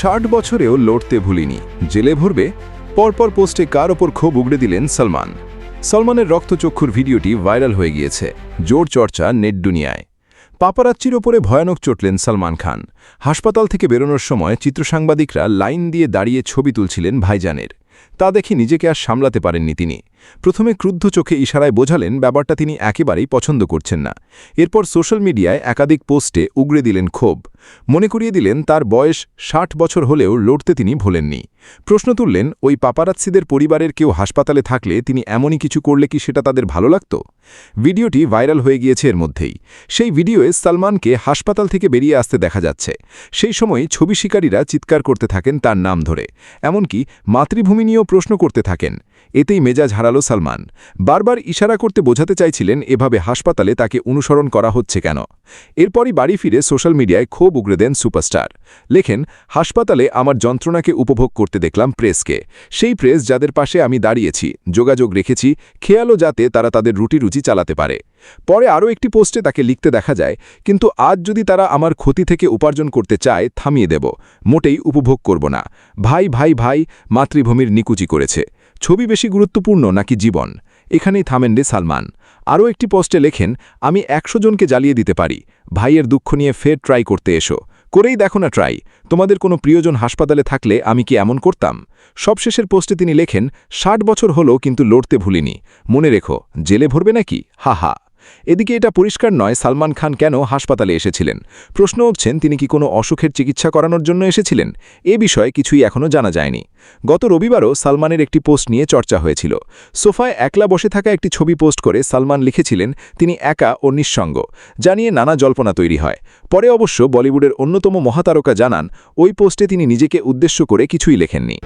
60 বছরেও লড়তে ভুলিনি, জেলে ভরবে। পরপর পোস্টে কার ওপর ক্ষোভ উগড়ে দিলেন সলমান। সলমানের রক্তচক্ষুর ভিডিওটি ভাইরাল হয়ে গিয়েছে, জোর চর্চা নেট দুনিয়ায়। পাপারাচ্চির ওপরে ভয়ানক চটলেন সলমান খান। হাসপাতাল থেকে বেরোনোর সময় চিত্রসাংবাদিকরা লাইন দিয়ে দাঁড়িয়ে ছবি তুলছিলেন ভাইজানের। তা দেখে নিজেকে আর সামলাতে পারেননি তিনি। প্রথমে ক্রুদ্ধ চোখে ইশারায় বোঝালেন ব্যাপারটা তিনি একেবারেই পছন্দ করছেন না। এরপর সোশ্যাল মিডিয়ায় একাধিক পোস্টে উগড়ে দিলেন ক্ষোভ। মনে করিয়ে দিলেন তার বয়স 60 বছর হলেও লড়তে তিনি ভোলেননি। প্রশ্ন তুললেন, ওই পাপারাত্সিদের পরিবারের কেউ হাসপাতালে থাকলে তিনি এমনই কিছু করলে কি সেটা তাদের ভালো লাগত? ভিডিওটি ভাইরাল হয়ে গিয়েছে এর মধ্যেই। সেই ভিডিওয়ে সলমানকে হাসপাতাল থেকে বেরিয়ে আসতে দেখা যাচ্ছে। সেই সময় ছবি শিকারীরা চিৎকার করতে থাকেন তার নাম ধরে, এমনকি মাতৃভূমি নিয়েও প্রশ্ন করতে থাকেন। এতেই মেজাজ হারালো সলমান। বারবার ইশারা করতে বোঝাতে চাইছিলেন এভাবে হাসপাতালে তাকে অনুসরণ করা হচ্ছে কেন। এরপরই বাড়ি ফিরে সোশ্যাল মিডিয়ায় ক্ষোভ উগড়ে দেন সুপারস্টার। লেখেন, হাসপাতালে আমার যন্ত্রণাকে উপভোগ করতে দেখলাম প্রেসকে। সেই প্রেস যাদের পাশে আমি দাঁড়িয়েছি, যোগাযোগ রেখেছি, খেয়ালও যাতে তারা তাদের রুটি চালাতে পারে। পরে আরও একটি পোস্টে তাকে লিখতে দেখা যায়, কিন্তু আজ যদি তারা আমার ক্ষতি থেকে উপার্জন করতে চায় থামিয়ে দেব, মোটেই উপভোগ করব না। ভাই ভাই ভাই মাতৃভূমির নিকুচি করেছে। ছবি বেশি গুরুত্বপূর্ণ নাকি জীবন? এখানেই থামেন রে সলমান। আরও একটি পোস্টে লেখেন, আমি 100 জনকে জ্বালিয়ে দিতে পারি। ভাইয়ের দুঃখ নিয়ে ফের ট্রাই করতে এসো। করেই দেখো না ট্রাই। তোমাদের কোনো প্রিয়জন হাসপাতালে থাকলে আমি কি এমন করতাম? সবশেষের পোস্টে তিনি লেখেন, 60 বছর হলো কিন্তু লড়তে ভুলিনি। মনে রেখো, জেলে ভরবে নাকি? হা হা। এদিকে এটা পরিষ্কার নয় সলমান খান কেন হাসপাতালে এসেছিলেন। প্রশ্ন উঠছেন, তিনি কি কোনো অসুখের চিকিৎসা করানোর জন্য এসেছিলেন? এ বিষয়ে কিছুই এখনও জানা যায়নি। গত রবিবারও সলমানের একটি পোস্ট নিয়ে চর্চা হয়েছিল। সোফায় একলা বসে থাকা একটি ছবি পোস্ট করে সলমান লিখেছিলেন তিনি একা ও নিঃসঙ্গ, জানিয়ে নানা জল্পনা তৈরি হয়। পরে অবশ্য বলিউডের অন্যতম মহাতারকা জানান, ওই পোস্টে তিনি নিজেকে উদ্দেশ্য করে কিছুই লেখেননি।